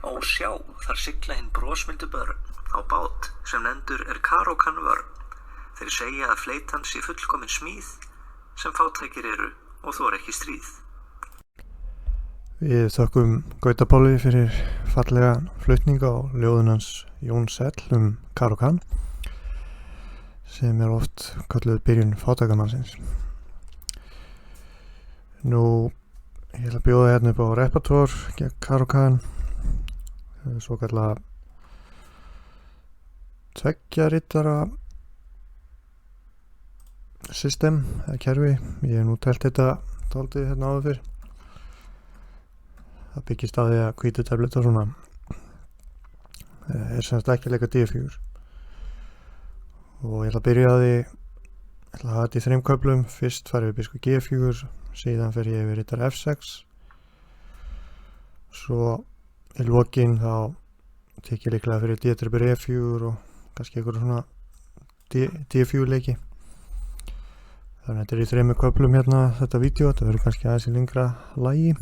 Ó sjá, þar sigla hinn brosmildu börn á bát sem nefndur Karókan vörn. Þeir segja að fleytan sé fullkomin smíð sem fátækir eru og þor ekki stríð. Við þökkum Gauta Páli fyrir fallega flutning á ljóðun hans Jóns Sell Karókan sem oft kölluð byrjun fátækamannsins. Nú, ég ætla að bjóða hérna upp á repertór gegn Karókan, svo kalla tveggja-riddara system eða kerfi. Ég hef nú telt þetta dálítið hérna áður fyrr. Það byggist á því að hvítu tabletar svona semst ekki að leika D4 og ég ætla að byrja á því, ég ætla að hafa þetta í 3 köflum. Fyrst farið við biskup G4, síðan fer ég yfir riddara F6, svo í lokin þá tek ég líklega fyrir D-tribur E4 og kannski einhver svona D4 leiki. Þannig að þetta er í 3 köflum hérna þetta vídeo, þetta verður kannski aðeins í lengra lagi.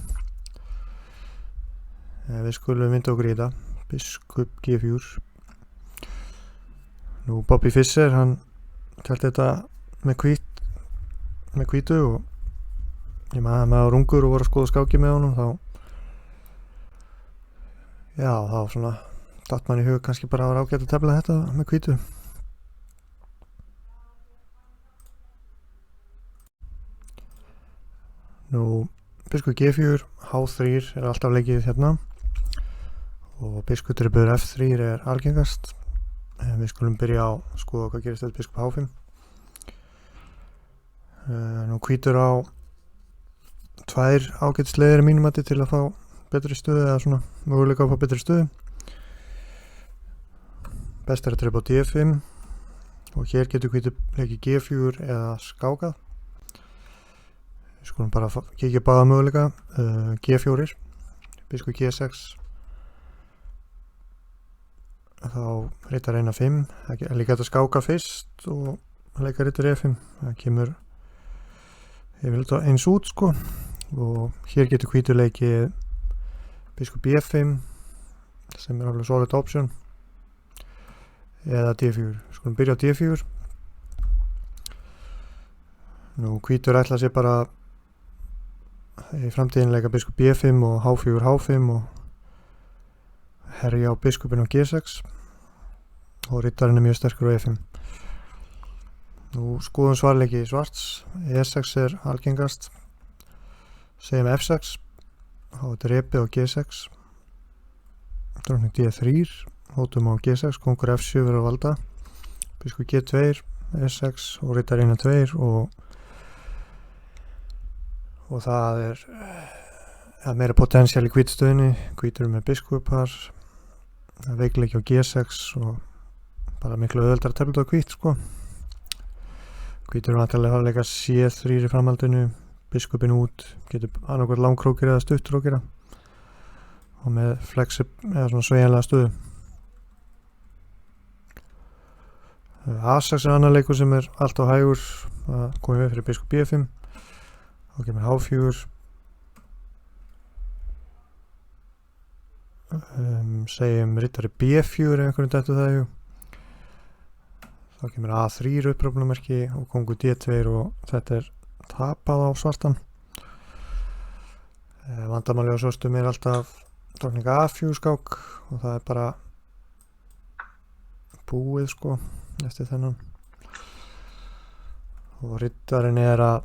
Við skulum vinda okkur í þetta, biskup G4. Nú Bobby Fischer, hann telt þetta með hvítu og ég maður var ungur og voru að skoða skáki með honum, þá svona datt mann í hug kannski bara að vera ágætt að tefla þetta með hvítu. Nú biskup G4, H3 er alltaf leikið hérna og biskup tribur F3 er algengast. Við skulum byrja á að skoða hvað gerist þetta biskup H5. Nú hvítur á 2 ágætisleiðir mínum mati til að fá betri stöðu eða svona möguleika að fá betri stöðu. Best er að tripa á D5 og hér getur hvítur leikið G4 eða skákað. Við skulum bara kíkja báða möguleika. G4, biskup G6, þá rittar eina 5, það er líka hægt að skáka fyrst og leika rittar E5, það kemur eins út sko. Og hér getur hvítur leikið biskup B5 sem er alveg solid option eða D4. Skulum byrja á D4. Nú hvítur ætla sér bara í framtíðin leika biskup B5 og H4 H5 og herja á biskupin á G6 og rittarinn er mjög sterkur á E5. Nú skoðum svarleiki svarts. E6 er algengast, segjum F6, þá er drepi á G6, drókning D3, hótum á G6, kongur F7 verður að valda, biskup G2, E6 og rittarinn 2 og það er meira potential í hvítstöðinni. Hvítur með biskupar, veikleiki á G6 og bara miklu auðveldara að tefla á hvít sko. Hvítur er vantilega að leika C3 í framhaldinu, biskupin út, getur annarkvært langkrókir eða stuttrókira og með flexi eða svona sveigjanlega stöðu. A6 er annar leikur sem er allt á hægur, það komum við fyrir biskup B5, þá kemur H4, segjum rittari B4 ef einhverjum dettur það í hug. Þá kemur A3 upprófnumerki og kongur D2 og þetta er tapað á svartan. Vandamáli á svörstum er alltaf drókning A4 skák og það er bara búið sko eftir þennan. Og rittarinn er að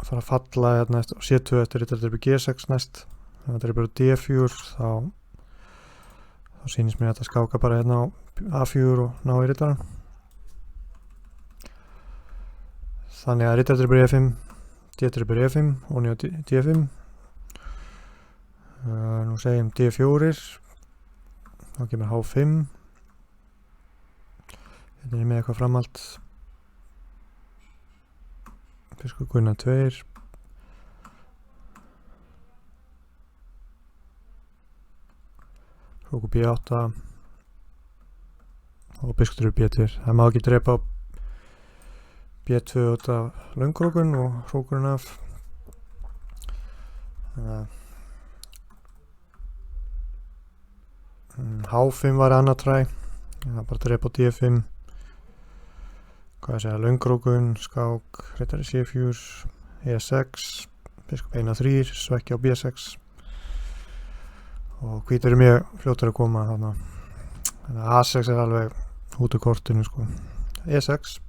fara að falla hérna eftir C2 eftir rittarinn G6 næst. Ef þetta er bara D4 þá sýnist mér að þetta skáka bara hérna á A4 og ná í rittarinn. Þannig að rittarinn E5, D-tribur E5 og njá D5. Nú segjum D4, þá kemur H5. Hérna er ég með eitthvað framhald. Biskup Gunnar 2. Hrókur B8 og biskup B2. Það má ekki drepa á B2 út af löngkrókun og hrókurinn af. H5 var annað træ, það var bara drepa á D5, hvað ég segja, löngrókun, skák, riddari C4, E6, biskup 1-3, svekki á B6 og hvítur mjög fljótur að koma þannig að A6 alveg út úr kortinu sko. E6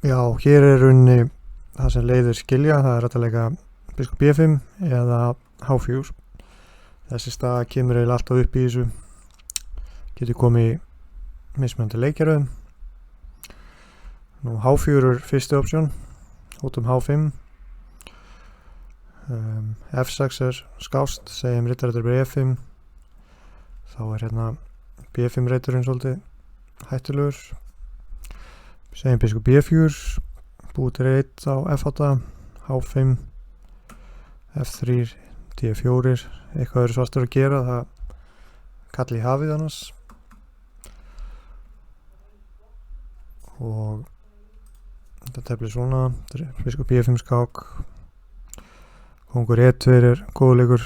já, hér runni það sem leiðir skilja, það hægt að leika biskup B5 eða H4. Þessi stað kemur eiginlega alltaf upp í þessu, getur komið mismunandi leikjaröðum. Nú H4 fyrsti option út H5, F6 skást, segjum riddari E5, þá hérna B5 reiturinn svolítið hættulegur, segjum biskup B4, búið til 1 á F8, H5, F3, D4, eitthvað eru svartur að gera, það kalli í hafið annars og þetta teflir svona, biskup B5 skák, kongur E2 er góðleikur,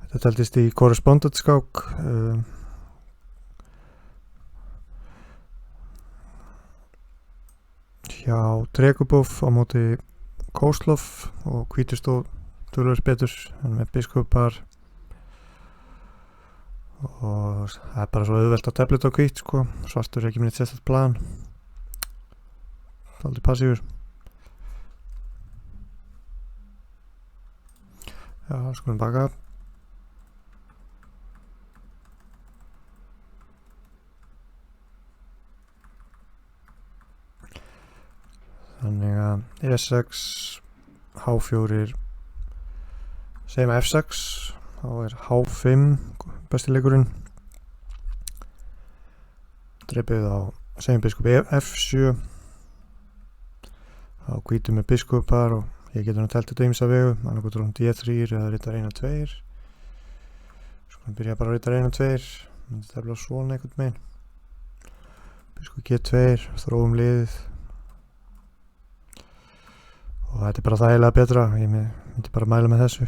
þetta teldist í correspondent skák, hjá Drekubov á móti Koslov og hvítur stóð tölvöld betur en með biskupar og það er bara svo auðvelt að tefla þetta á hvít sko, svartur er ekki minnið sérstætt plan, aldrei passífur. Já, skulum baka. Þannig að E6, H4, segjum F6, þá er H5 bestileikurinn. Drepið á, segjum biskup F7, þá hvítum með biskupar og ég getur telt þetta ýmsa vegu, annarkoð D3 eða riddari 1-2. Skulum byrja bara á riddari 1-2, myndi tefla svona einhvern megin. Biskup G2, þróum liðið. Og þetta er bara þægilega betra, ég myndi bara mæla með þessu.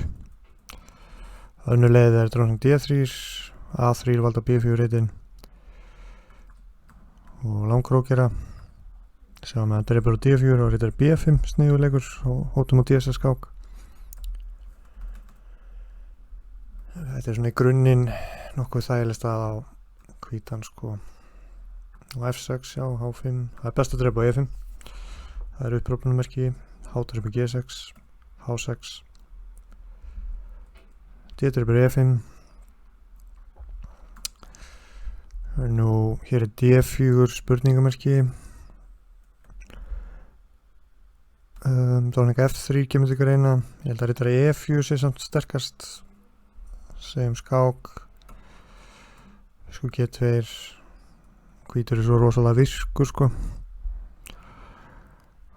Önnur leið er dróning D3, A3 valda B4 reitin og langkrókera. Sjáum að þetta er bara D4 og reitar B5 sniðuleikur og hótum á D6 skák. Þetta er svona í grunninn nokkuð þægileg stað á hvítan sko. Og F6, já, H5, það er best að drepa á E5. Það er upprópunarmerki. H3 G6, H6, D3 E5. Nú, hér er D4 spurningamerki. Dróning F3 kemur til greina. Ég held að riddari E4 sé samt sterkast. Segjum skák. Sko G2. Hvítur er svo rosalega virkur sko.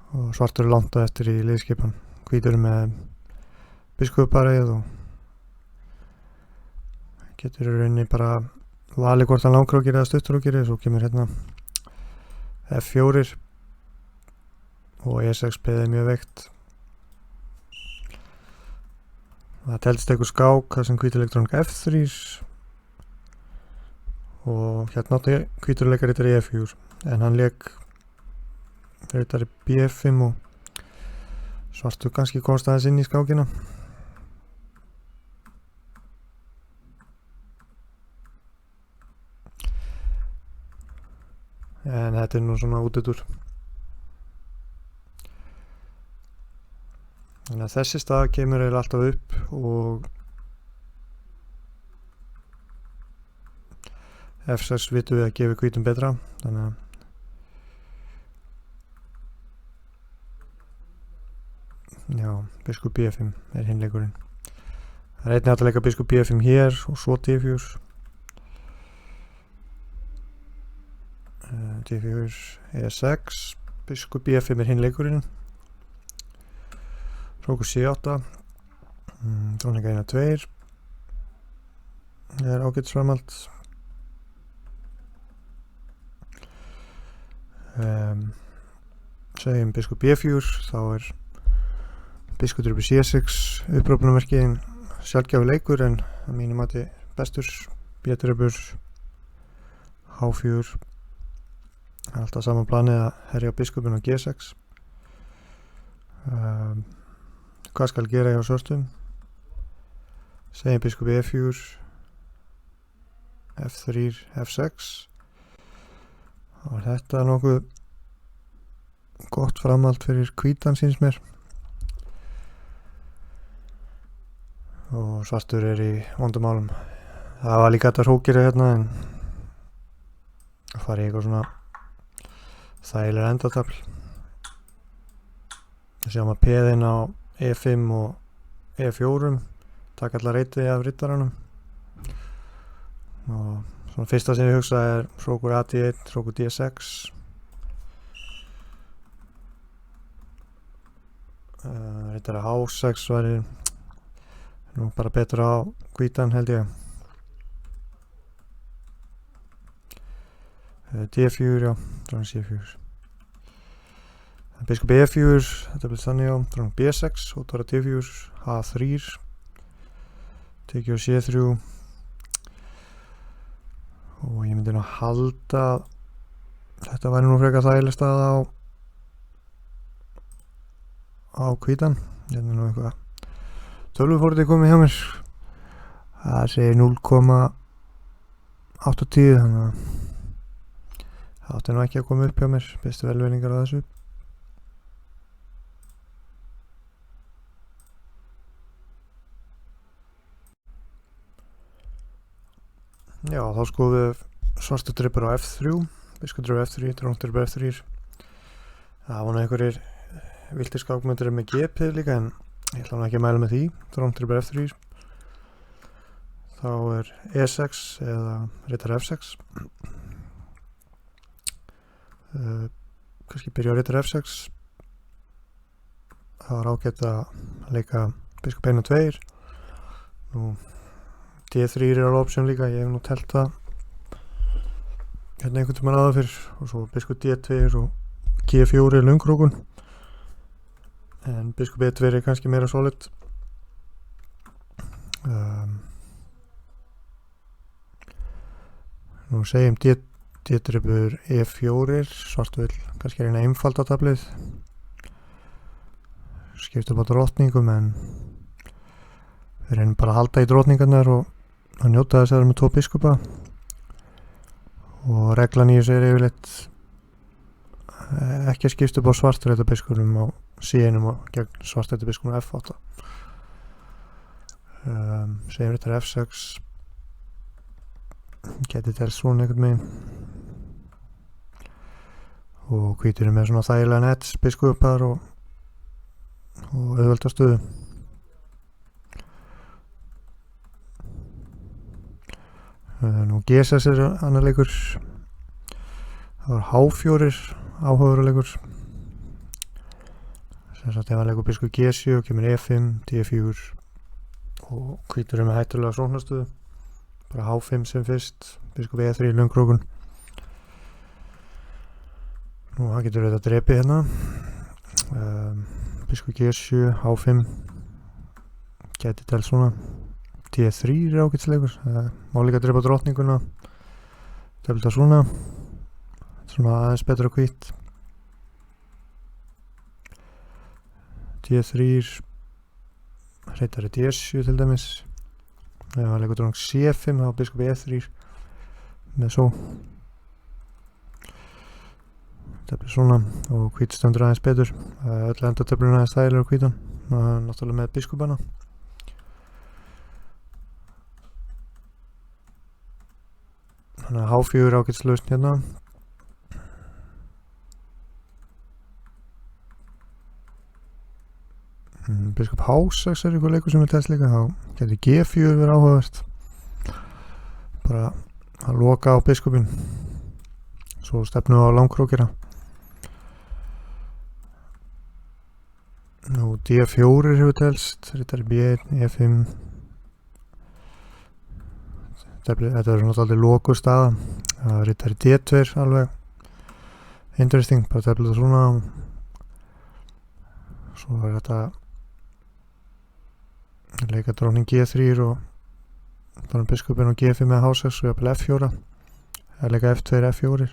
Og svartur er langt eftir í liðskipan, hvítur er með biskuparið og getur í rauninni bara valið hvort hann langkrókir eða stuttkrókir, svo kemur hérna F4 og E6 beðið mjög veikt. Það teldist einhver skák þar sem hvítur leikur dróning F3 og hérna átti hvítur leikar riddari E4 en hann leik riddari B5 og svartur kannski komst aðeins inn í skákina. En þetta er nú svona útidur. Þannig að þessi stað kemur eiginlega alltaf upp og F6 vitum við að gefa hvítum betra, þannig að já, biskup B5 er hinleikurinn. Það er einnig hægt að leika biskup B5 hér og svo D4. D4 E6, biskup B5 er hinleikurinn. Rókur C8, dróning 1-2. Það er ágætisframhald. segjum biskup B4, þá er biskup drupur C6 upprópunarmerkiðin sjálfgjafi leikur en að mínu mati bestur. B-drupur H4, það er alltaf saman planið að herja á biskupin á G6. Hvað skal gera hjá svörstum? Segjum biskup E4, F3, F6 og þetta er nokkuð gott framhald fyrir hvítan síns mér. Og svartur er í vondumálum. Það var líka þetta hrókir hérna en það fari eitthvað svona þægilega endatafl. Við sjáum að peðin á E5 og E4 taka allar reyti af rittaranum. Og svona fyrsta sem ég hugsa er hrókur A1, hrókur D6. Rittara H6 væri nú bara betur á hvítan held ég. D4, já, dróning C4. Biskup E4, þetta blir þannig á, dróning B6, hóttvara D4, H3, tekið á C3 og ég myndi nú halda þetta væri nú frekar þægileg staða á hvítan. Hérna nú eitthvað tölvuforrið komið hjá mér, það segir 0,80 þannig að það átti nú ekki að koma upp hjá mér, bestu velveiningar á þessu. Já, þá skoðum við svartu drupur á F3, biskup drupur F3, dróning drupur F3. Það var nú einhverjir viltir skákmyndir með G-pið líka en ég ætla nú ekki að mæla með því. Dróning drupur F3. Þá er E6 eða rittar F6. Kannski byrja á rittar F6. Það var ágætt að leika biskup 1 og 2. Nú D3 er alveg option líka, ég hef nú telt það hérna einhvern tímann áður fyrr og svo biskup D2 og G4 er lungrókun en biskup E2 er kannski meira solid. Nú segjum D-drupur E4, svart vil kannski reyna að einfalda tablið, skipt upp á drottningum en við reynum bara að halda í drottningarnar og að njóta þess að það er með 2 biskupa og reglan í þessu er yfirleitt ekki að skipta upp á svartrættabiskunum á C1 og gegn svartrættabiskunum á F8. Segjum rittar F6 geti til svona einhvern megin og hvítur er með svona þægilega nets biskupar og auðvelda stöðu. Nú G6 er annar leikur, það var H4 áhugaður leikur, sem sagt ef að leikur biskup G7 og kemur E5, D4 og hvítur er með hættulega sóknarstöðu, bara H5 sem fyrst, biskup E3 lungrókun. Nú hann getur auðvitað drepið hérna, biskup G7, H5 geti til svona. D3 er ágætisleikur, má líka drepa drottninguna, tefla svona aðeins betra hvítt. D3, rittari D7 til dæmis, ef hann leikur dróning C5 þá biskup E3 með svo. Tefla svona og hvítt stendur aðeins betur, öll endatöflun aðeins þægilegur hvítan, náttúrulega með biskupana. Þannig að H4 ágætslausn hérna. Biskup H6 er eitthvað leikur sem við test líka, þá getur G4 verið áhugavert. Bara að loka á biskupin, svo stefnu á langkrókina. Nú D4 hefur telst, rittari B1, E5. Þetta er náttúrulega loku staða, rittari D2 alveg interesting, bara tefla þetta svona, Svo er þetta leika dróning G3 og bara biskupinn og G5 með H6 og jafnvel F4 eða leika F2, F4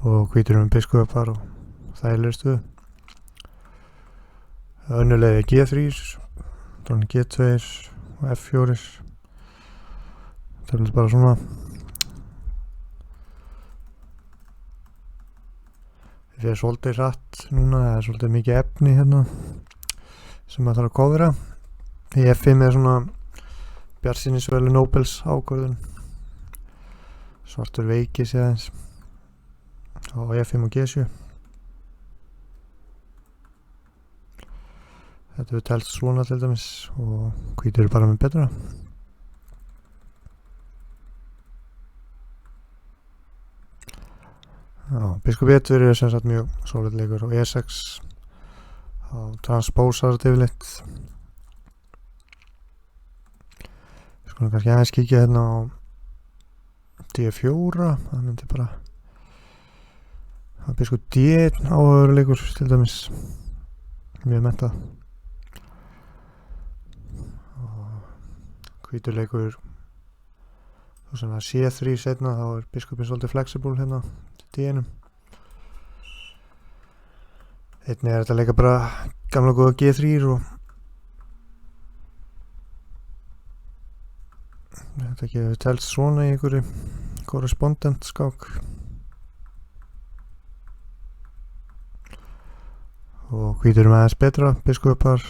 og hvítur biskupar og þægilegri stuðu. Önnur leið er G3 dróning G2 og F4 það er bara svona. Það er svolítið hratt núna, það er svolítið mikið efni hérna sem maður þarf að kofra. Í F5 er svona bjartsýnisvelu Nobels ákvörðun, svartur veiki sé aðeins á F5 og G7. Þetta við telst svona til dæmis og hvítur bara með betra. Biskup E2 er sem sagt mjög solid leikur og E6 á transpósar yfirleitt. Við skulum kannski aðeins kíkja hérna á D4, það myndi bara biskup D1 áhugaður leikur til dæmis, mjög mentað. Og hvítur leikur og svona C3 setna, þá er biskupin svolítið flexible hérna D1. Einnig er þetta leika bara gamla góða G3 og þetta gefur telst svona í einhverju korrespondent skák og hvítur með aðeins betra, biskupar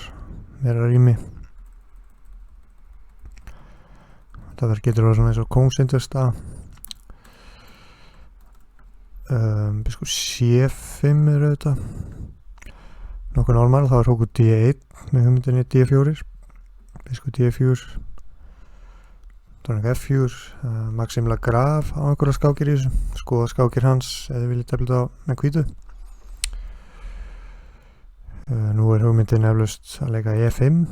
meira rými. Þetta verður getur að vera svona eins og kóngsindversta. Biskup C5 er auðvitað nokkuð normal, þá er hókur D1 með hugmyndinni D4, biskup D4 dróning F4, Maxim Lagrave á einhverja skákir í þessu, skoða skákir hans eða þið viljið tefla þetta með hvítu. Nú er hugmyndin eflaust að leika E5,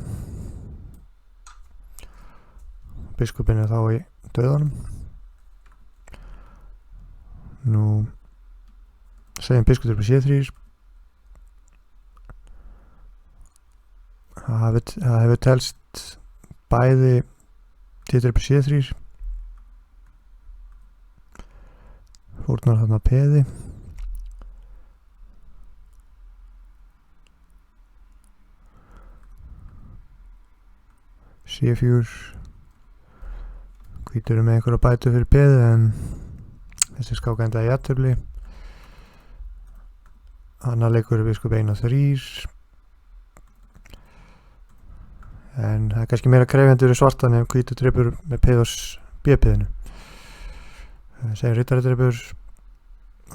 biskupin er þá í döðanum. Nú segjum biskupur på C3. Það hefur telst bæði títur på C3 fórnar þarna peði C4 hvítur með einhverja bætu fyrir peði en þessi skáka endaði í jafntefli. Annar leikur er biskup 1 og 3 en það er kannski meira krefjandi fyrir svartan ef hvítur drepur með peð og B-peðinu. Segjum rittari drepur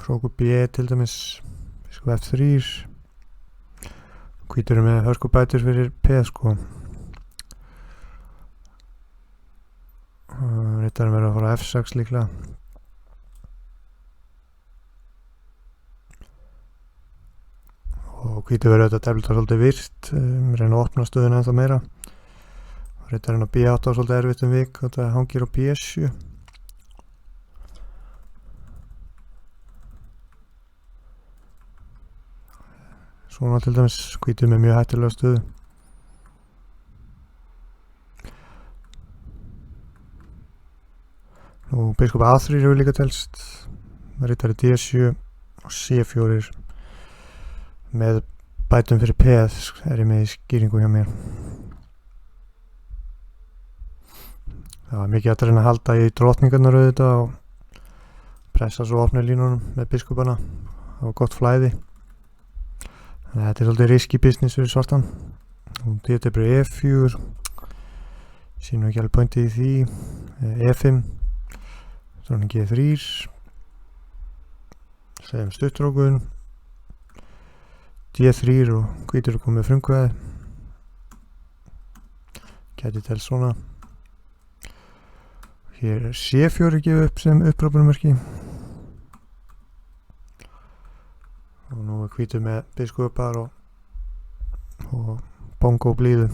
hrókur B til dæmis, biskup F3 hvítur með hörsku bætur fyrir peð sko. Rittarinn verður að fara F6 líklega. Og hvítur verður auðvitað teflita svolítið virt, reyna að opna stöðuna ennþá meira. Rittarinn á B8 á svolítið erfitt vik og þetta hangir á B7. Svona til dæmis hvítur með mjög hættulega stöðu. Nú biskup A3 hefur líka telst, rittari D7 og C4 með bætum fyrir peð er ég með í skýringu hjá mér. Það var mikið að reyna að halda í drottningarnar auðvitað og pressa svo opna línunum með biskupana. Það var gott flæði. Þannig að þetta er svolítið risky business fyrir svartan. Og þetta er bara E4. Sýnum ekki alveg pointið í því. E5. Dróning G3. Segjum stuttrókun. D3 og hvítur er komið frumkvæði. Gæti til svona. Hér er C4 gefið upp sem upprópunarmerki. Og nú er hvítur með biskupar og bongo blíðu.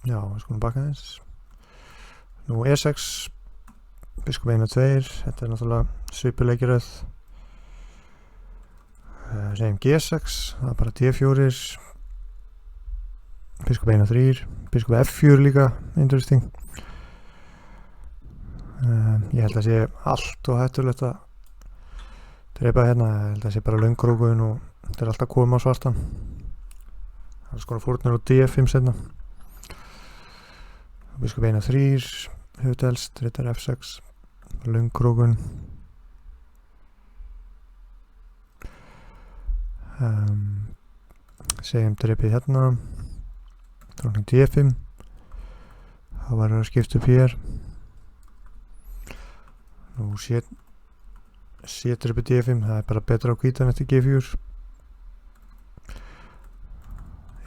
Já, við skulum baka þess. Nú E6, biskup 1 og 2, þetta er náttúrulega svipuleikiröð. Segjum G6, það er bara D4, biskup 1 og 3, biskup F4 líka, interesting. Ég held að sé allt og hættulegt að drepa hérna, ég held að sé bara löngkrókun og þetta er alltaf komið á svartan. Það er skona fórnir á D5 setna. Biskup 1 og 3, höfutelst, rittar F6, löngkrókun. Segjum drepið hérna, drókning D5, það var að skipta upp hér. Nú sé drepið D5, það er bara betra á hvítan eftir G4.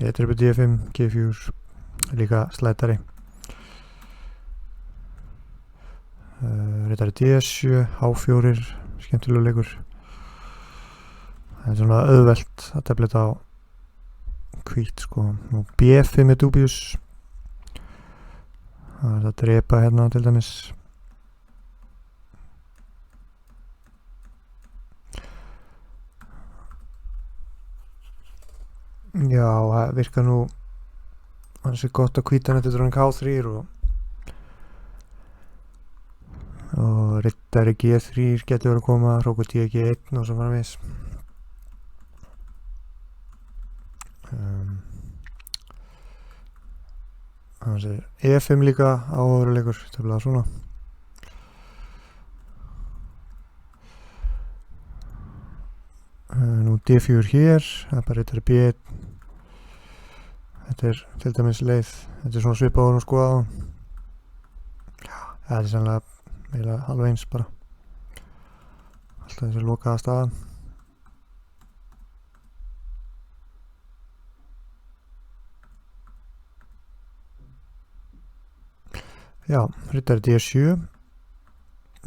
E-drepið D5, G4, líka slætari. Rittari D7, H4, skemmtilega leikur. Það er svona auðvelt að tefla þetta á hvít sko. Nú B5 er dubious. Það er að drepa hérna til dæmis. Já, það virkar nú hansi gott að hvítan eftir dróning H3 og rittari G3 getur verið að koma, hrókur G1 og svo framvegis. Þannig að E5 líka áhugaveruleikur, tefnilega svona. Nú D4 hér, það er bara rittari B1. Þetta er til dæmis leið, þetta er svona svipað og skoða á. Það er sannlega eiginlega alveg eins bara. Alltaf þessi lokaða staðan. Já, rittari D7,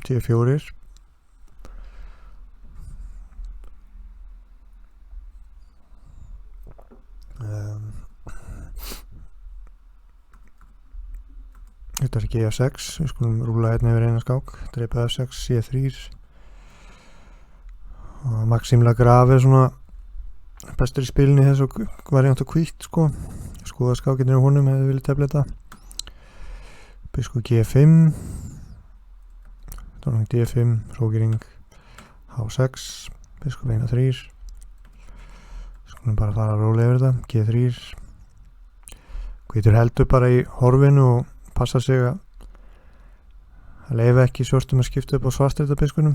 D4. Þetta er G6, við skulum rúla hérna yfir eina skák, drepa F6, C3 og Maxim Lagrave er svona bestur í spilinu í þessu variant á hvítt sko. Skoða skákinir á honum ef þið viljið tefla þetta. Biskup G5, dróning D5, hrókering H6, biskup 1 og 3. Skulum bara fara að róla yfir þetta, G3. Hvítur heldur bara í horfinu og passa sig að leyfa ekki svörstum að skipta upp á svartreita biskunum.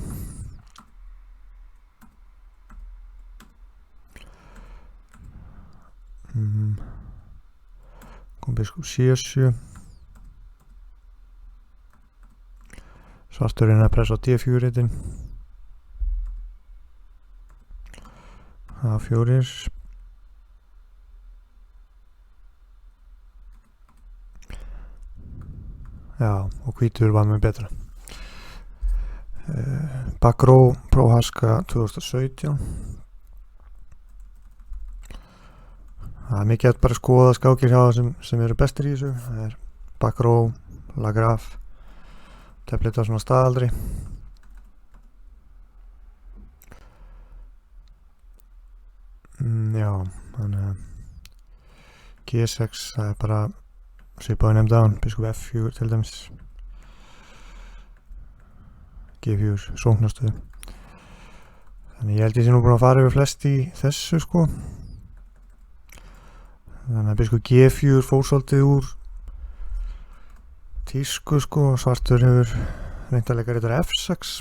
Kom biskup C7. Svarturinn að pressa á D4-reitin. A4. Já, og hvítur var með betra. Bakró, Prohaska 2017. Það er mikið að bara skoða skákir hjá það sem eru bestir í þessu. Það er Bakró, Lagrave, tefla þetta svona staðaldri. Já, þannig að G6, það er bara svipaði nefnd á hann, biskup F4 til dæmis. G4, sóknarstöðu. Þannig ég held ég sé nú búin að fara yfir flest í þessu sko. Þannig að biskup G4 fór svolítið úr tísku sko. Svartur hefur reynt að leika rittari F6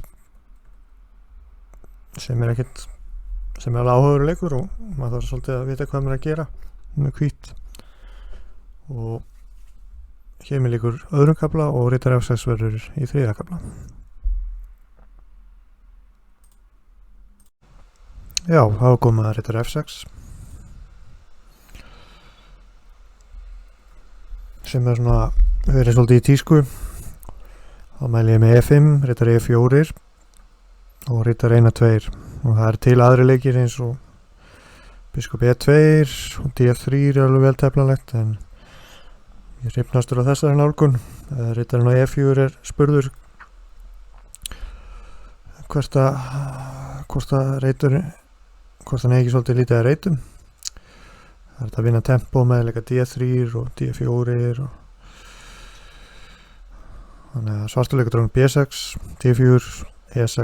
sem er ekkert sem er alveg áhugaður leikur og maður þarf svolítið að vita hvað maður er að gera með hvítt. Og hér með líkur öðrum kafla og rittari F6 verður í þriðja kafla. Já, þá kom að rittari F6 sem er svona verið svolítið í tísku. Þá mæli ég með E5, rittari E4 og rittari 1 og 2 og það er til aðri leikir eins og biskup E2 og D3 er alveg vel teflanlegt en ég hrifnastur á þessari nálgun Rittarinn á E4 er spurður hvort hann eigi svolítið lítið að reytum. Það er þetta að vinna tempo með leika D3 og D4 og þannig að svartur leikur dróning B6, D4, E6,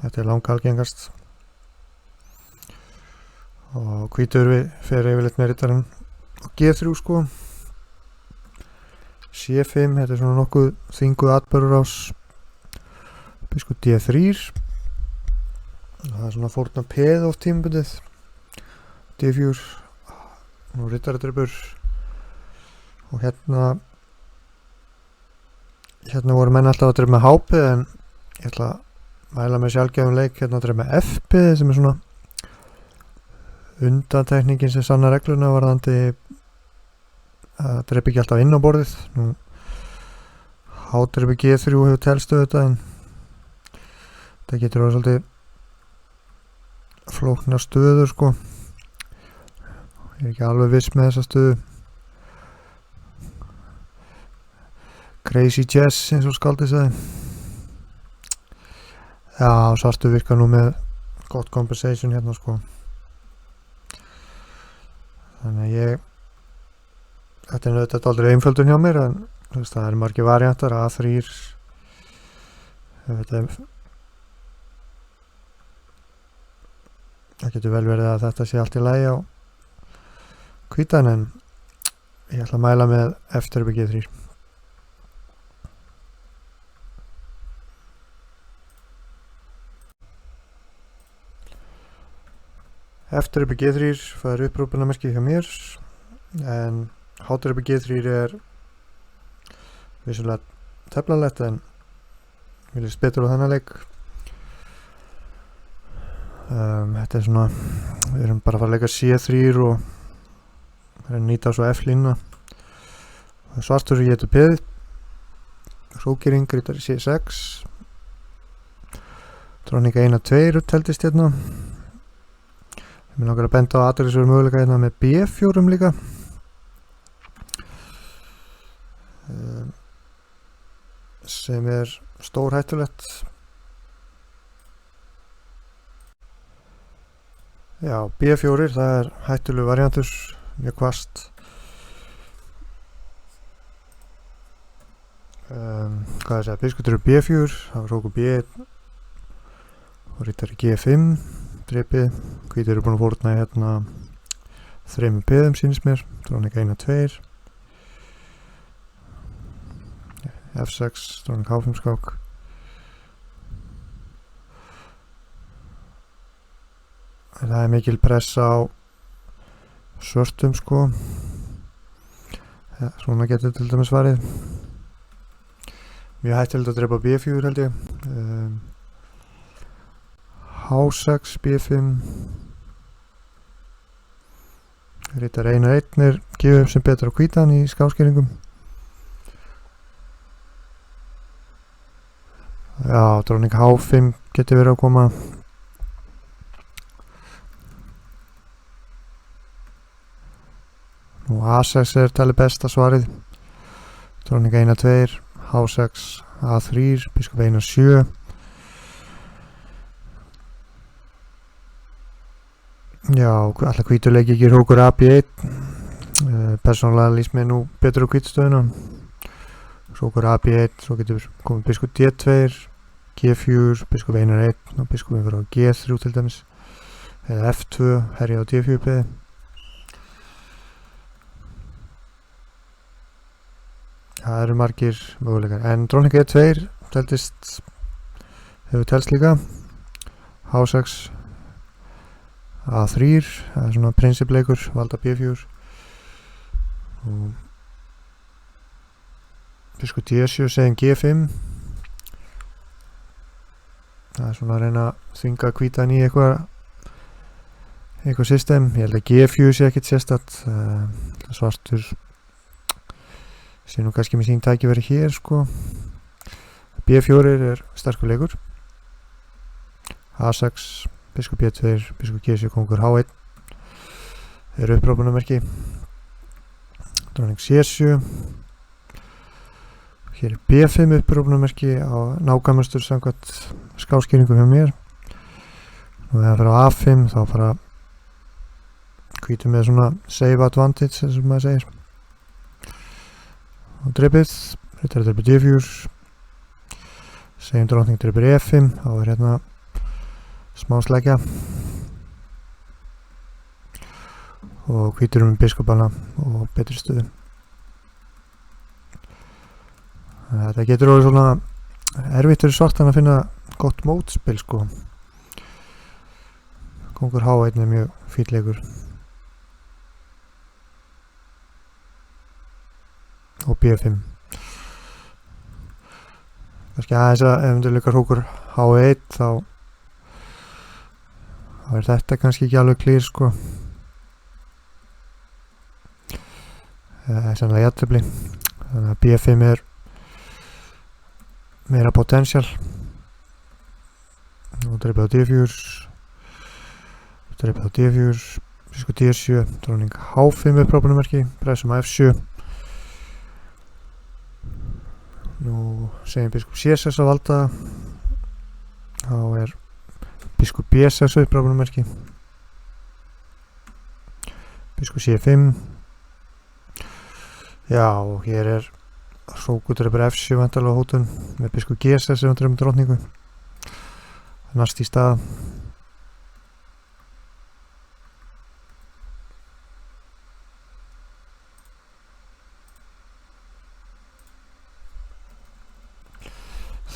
þetta er langalgengast og hvítur fer yfirleitt með rittarinn á G3 sko. C5, þetta er svona nokkuð þvinguð atburðarás, biskup D3, það er svona fórna peð oft tímabundið, D4 og rittaradrifur og hérna voru menn alltaf að drefa með H-pið en ég ætla að mæla með sjálfgefum leik hérna að drefa með F-pið sem er svona undantekningin sem sanna regluna varðandi að drepa ekki alltaf inn á borðið. Nú H-drefi G3 hefur telstu þetta en það getur verið svolítið flókna stöður sko. Ég er ekki alveg viss með þessa stöðu. Crazy Jazz eins og skaldið sagði. Já, svartu virka nú með gott compensation hérna sko. Þannig að þetta er auðvitað aldrei einföldun hjá mér en það eru margir variantar, A3 það getur vel verið að þetta sé allt í lagi á hvítan en ég ætla að mæla með F-drefi G3. F-drefi G3 fær upprópunarmerki hjá mér en H-drefi G3 er vissulega teflanlegt en mér líst betur á þennan leik. Þetta er svona, við erum bara að fara að leika C3 og það er að nýta svo F-línuna. Svartur getur peðið, hrókering ritar í C6, dróning 1-2 uppteldist hérna. Mér langar að benda á aðeinsverðu möguleika hérna með B4 líka. Sem er stór hættulegt. Já, B4, það er hættulegu variantur, mjög hvasst. Hvað er það? Biskup eru B4, það var hróku B1 og rittar í G5, drepið. Hvítir eru búin að fórna í hérna 3 peðum sýnist mér, dróning 1-2. F6, dróning H5 skák. Það er mikil pressa á svörtum sko. Ja, svona getur til dæmis varið. Mjög hættilegt að drepa B4 held ég. H6, B5. Rittar 1-1 er gefið upp sem betur á hvítan í skáskýringum. Já, dróning H5 getur verið að koma. Og A6 er talið besta svarið. Dróning 1-2, H6, A3, biskup 1-7. Já, alltaf hvítur leik ekki hrókur AB1. Persónulega líst mér nú betur á hvítstöðuna. Hrókur AB1, svo getur komið biskup D2, G4, biskup 1-1 og biskupin fyrir á G3 til dæmis. Eða F2, herja á D4 beði. Það eru margir möguleikar, en dróning E2 hefur telst líka. H6, A3, það er svona prinsipleikur, valda B4 og biskup D7 segjum G5. Það er svona að reyna að þvinga hvítan í eitthvað system. Ég held að G4 sé ekkert sérstætt, svartur sé nú kannski með sín tækifæri hér sko. B4 er sterkur leikur. A6, biskup B2, biskup G7, kongur H1 er upprópunarmerki. Dróning C7. hér er B5 upprópunamerki á nákvæmastur samkvæmt skáskýringum hjá mér. Og þegar það fyrir á A5 þá bara hvítur með svona save advantage eins og maður segir. Og dreipið, þetta er dreipið D4. Segjum drottning dreipið E5, þá er hérna smá sleggja. Og hvítur með biskupana og betri stuði. Þetta getur orðið svona erfitt fyrir svartan að finna gott mótspil sko. Kóngur H1 er mjög fínn leikur. Og B5. Kannski aðeins að ef þú líkar kóngur H1 þá er þetta kannski ekki alveg klír sko. Það er sannlega jafntefli. Þannig að B5 er meira potential. Og dreipið á D4. Dreipið á D4. Biskup D7. Drottning H5 upprópunamerki. Pressum á F7. Nú segjum biskup C6 að valda. Þá er biskup B6 upprópunamerki. Biskup C5. Já, og hér er hrókur dreipur F7 vantarlega á hótun með biskup G6 sem dreipur drottningu. Næst í stað.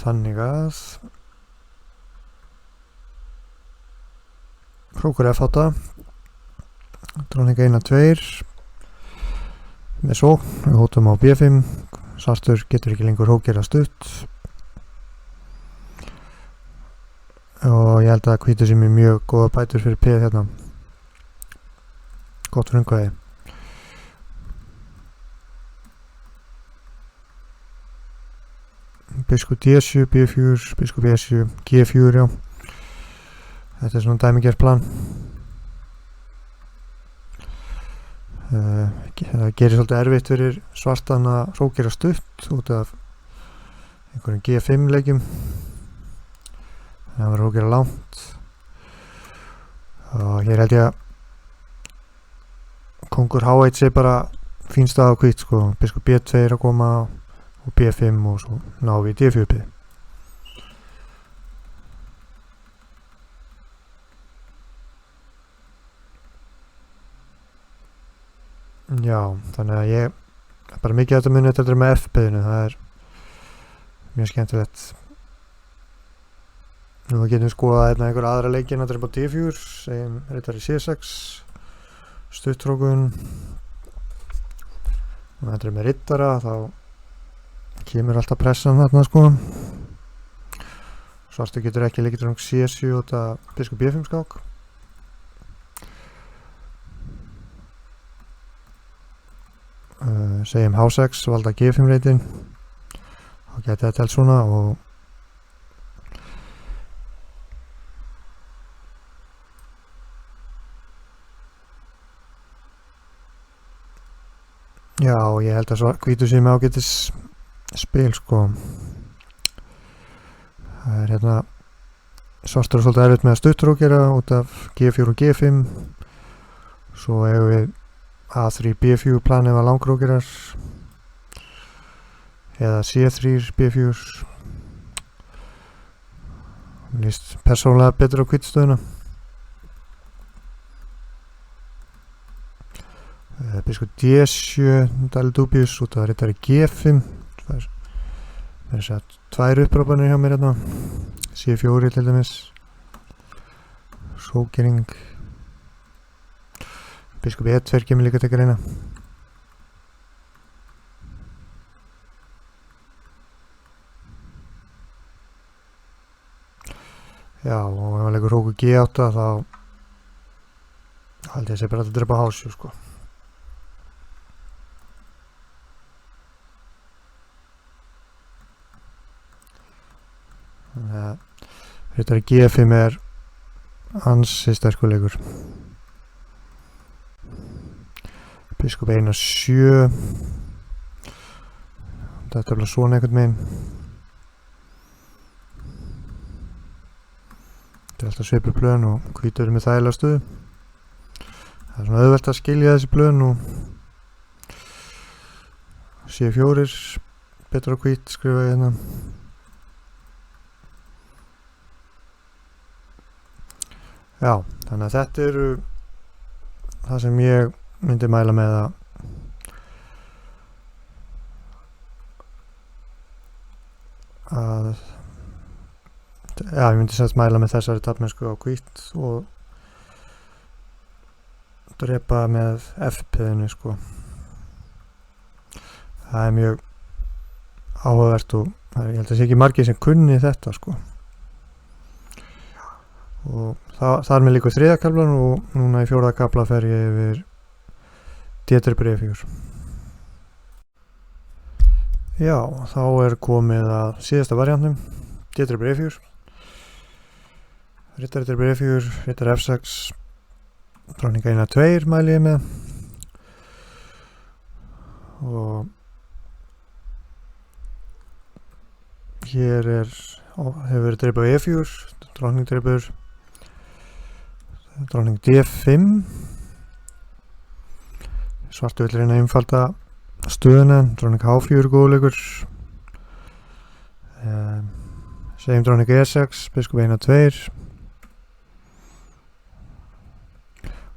Þannig að hrókur F8 drottninga 1-2 með sókn, við hótum á B5. Svartur getur ekki lengur hrókera stutt og ég held að hvítur sem er mjög góða bætur fyrir P hérna. Gott frumkvæði. Biskup D7, B4, biskup E7, G4 já. Þetta er svona dæmigert plan. Það gerir svolítið erfitt fyrir svartan að hrókera stutt út af einhverjum G5 leikjum. Það var hrókera langt. Og hér held ég að kóngur H1 sé bara fín stað á hvít sko. Biskup B2 að koma og B5 og svo ná við D4. Já, þannig að ég bara mikið þetta muni þetta með F-beðinu, það er mjög skemmtilegt. Nú getum við skoðað hérna einhver aðra leikinn að drepa D4, segjum riddari C6, stuttrókun. Og þetta er með riddara, þá kemur alltaf pressan þarna sko. Svartur getur ekki leikið drang C7 og þetta biskup B5 skák. Segjum H6 valda G5 reytin. Þá geti þetta telt svona og já, ég held að hvítur sé með ágætis spil sko. Það er hérna svartur er svolítið erfitt með að stuttrókera út af G4 og G5. Svo hefur við A3 B4 planið var langrókerar eða C3 B4. Lýst persónulega betur á hvítstöðuna. Biskup D7 dæli dubius út af riddari G5. Það er þess að tvær upprópanir hjá mér hérna. C4 til dæmis. Sókering. Biskup E2 kemur líka til greina. Já, og ef maður leggur hróku G8 þá held ég að sé bara að drepa H7 sko. Þannig að riddari G5 er ansi sterkur leikur. Biskup 1-7 þetta er bara svona einhvern veginn. Þetta er alltaf svipur plön og hvítur með þægilega stöðu. Það er svona auðvelt að skilja þessi plön og C4, betra og hvít skrifa ég hérna. Já, þannig að þetta eru það sem ég myndi mæla með að ég myndi semst mæla með þessari taflmennsku á hvítt og drepa með F-piðinu sko. Það er mjög áhugavert og ég held að sé ekki margir sem kunni þetta sko. Og þar með líka þriðja kaflan og núna í fjórða kafla fer ég yfir D-bréfjur. Já, þá er komið að síðasta variantnum, D-bréfjur. Riddar-bréfjur, riddar F6, dróning 1-2 mæli ég með. Og hér hefur verið dreipað E4, dróning dreipur dróning D5. Svartu vill reyna að einfalda stöðuna, dróning H4 góðleikur. Segjum dróning E6, biskup 1-2.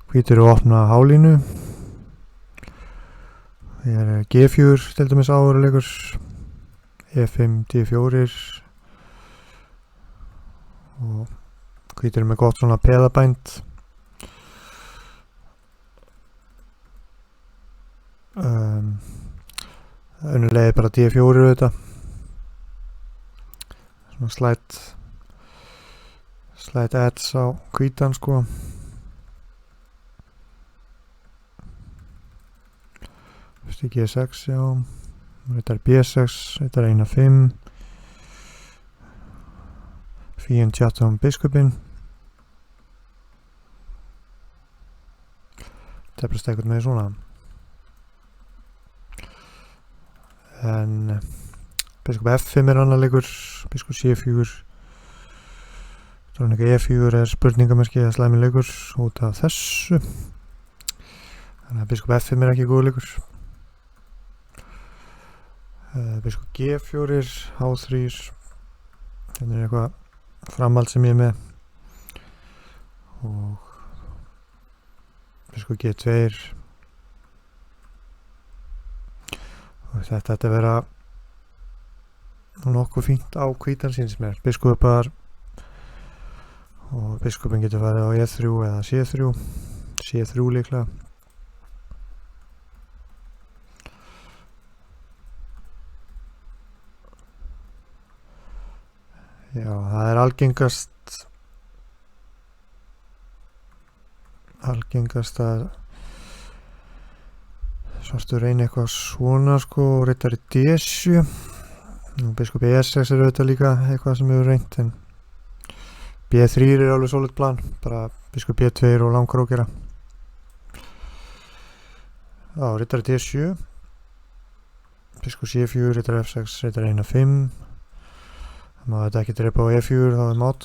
Hvítur að opna H-línu. Hér er G4 til dæmis áhugaleikur. E5, D4 og hvítur með gott svona peðabænd. Önnur leið bara D4 auðvitað. Svona slight edge á hvítan sko. Fyrst í G6 já. Þetta er B6, þetta er 1-5. Fín tjatta biskupinn. Teflast eitthvað með svona. En biskup F5 er annar leikur, biskup C4. Dróning E4 er spurningamerki eða slæmi leikur út af þessu. Þannig að biskup F5 er ekki góð leikur. Biskup G4, H3. Þetta er eitthvað framhald sem ég er með. Og biskup G2. Og þetta ætti að vera nokkuð fínt á hvítan síns mér. Biskupar og biskupin getur farið á E3 eða C3. C3 líklega. Já, það er algengast að svartur reyni eitthvað svona sko og riddari D7. Biskup E6 er auðvitað líka eitthvað sem hefur reynt en B3 er alveg solid plan, bara biskup B2 og langkrókera. Já, riddari D7. Biskup C4, riddari F6, riddari 1-5. Má þetta ekki drepa á E4, þá er mát.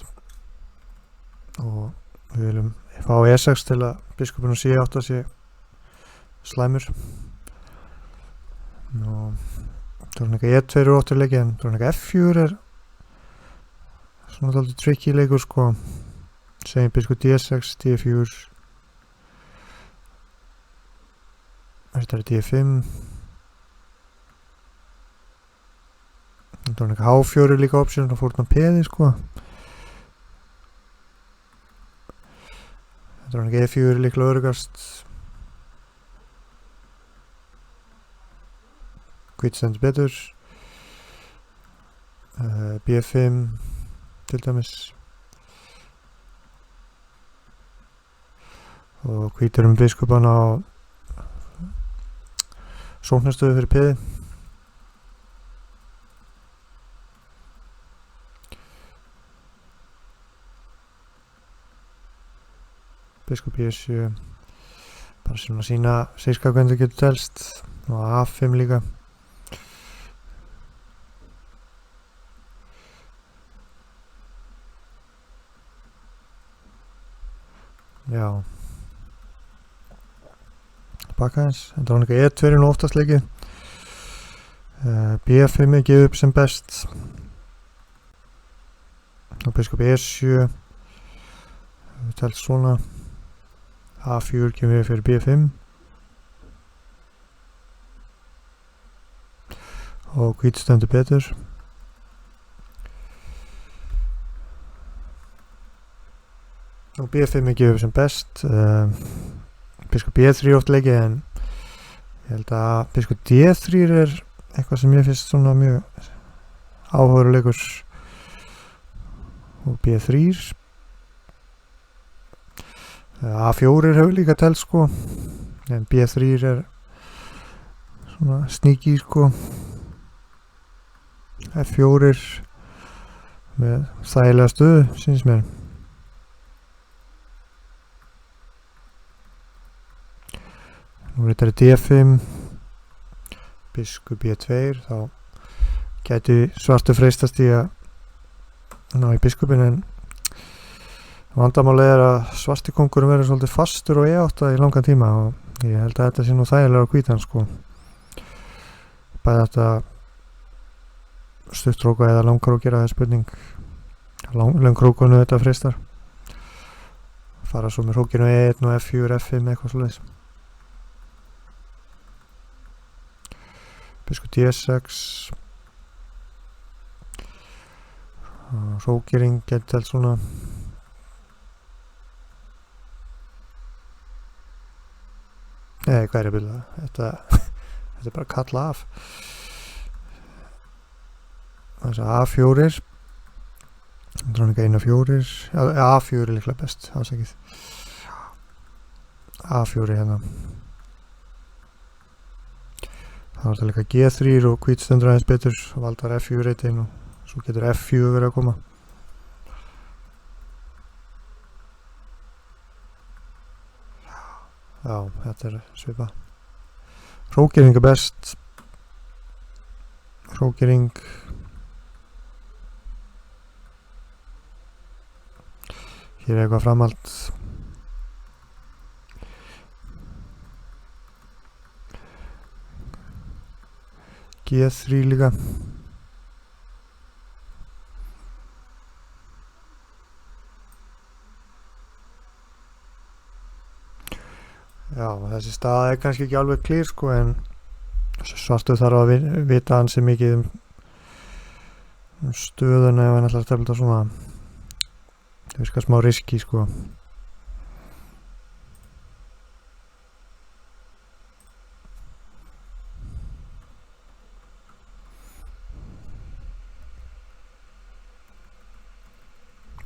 Og við viljum fá E6 til að biskupin og C8 sé slæmur. Og dróning E2 er ótturleiki en dróning F4 er svona dálítið tricky leikur sko. Segjum biskup D6, D4. Þetta er D5. Dróning H4 er líka option og fórna peði sko. Dróning E4 er líklega öruggast. Hvít stendur betur. B5 til dæmis. Og hvítur biskupan á sóknarstöðu fyrir peði. Biskup E7 bara svona sína seiska hvernig það getur telst og A5 líka Já. Bakka eins. Þetta var líka E2 nú oftast leikið. B5 er gefið upp sem best. Og biskup E7. Við telst svona. A4 kemur við fyrir B5. Og hvít stendur betur. Og B5 er gefið upp sem best. Biskup B3 oft leikið en ég held að biskup D3 er eitthvað sem ég finnst svona mjög áhugaverður leikur. Og B3 A4 hefur líka telst sko en B3 er svona sneaky sko. F4 með þægilega stöðu syns mér. Nú er þetta D5 biskup B2 þá gæti svartu freistast í að ná í biskupin en vandamálið er að svarti kóngurinn verður svolítið fastur og E8 í langan tíma og ég held að þetta sé nú þægilega á hvítan sko. Bæði þetta stuttróka eða langkrókir að það er spurning. Langkrókunu þetta freistar. Fara svo með hrókinu E1 og F4, F5 eitthvað svoleiðis. Biskup D6 hrókirinn geti telt svona. Nei, hvað er að byrja það? Þetta er bara að kalla af. Þess að A4 drónika 1-4 A4 er líklega best afsakið. A4 hérna. Það var þetta líka G3 og hvít stendur aðeins betur og valdar F4 eitinn og svo getur F4 verið að koma. Já, þetta er svipað. Hrókering er best. Hrókering. Hér er eitthvað framhald. G3 líka. Já, þessi staða er kannski ekki alveg klír sko en svartu þarf að vita ansi mikið um stöðuna ef hann ætlar að tefla þetta svona. Það virkar smá riski sko.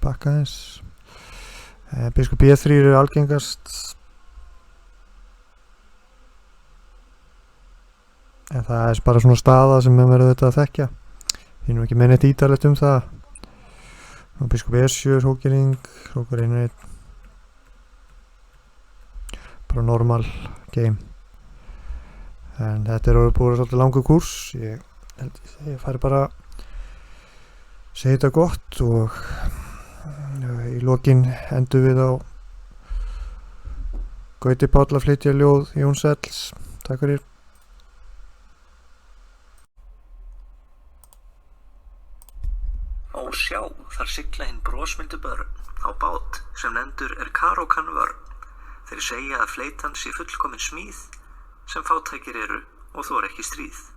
Bakka eins. Biskup B3 er algengast. En það er bara svona staða sem við verðum þetta að þekkja. Ég er nú ekki með neitt ítarlegt um það. Nú biskup E7, hrókering, hrókur 1-1. Bara normal game. En þetta er orðið búið svolítið langur kúrs. Ég fari bara að segja þetta gott og í lokin endur við á Gauti Páll að flytja ljóð Jóns Ells. Takk fyrir. Ó sjá, þar sigla hinn brosmyndu börn á bát sem nefndur er Karókan vörn. Þeir segja að fleytan sé fullkomin smíð sem fátækir eru og þor ekki stríð.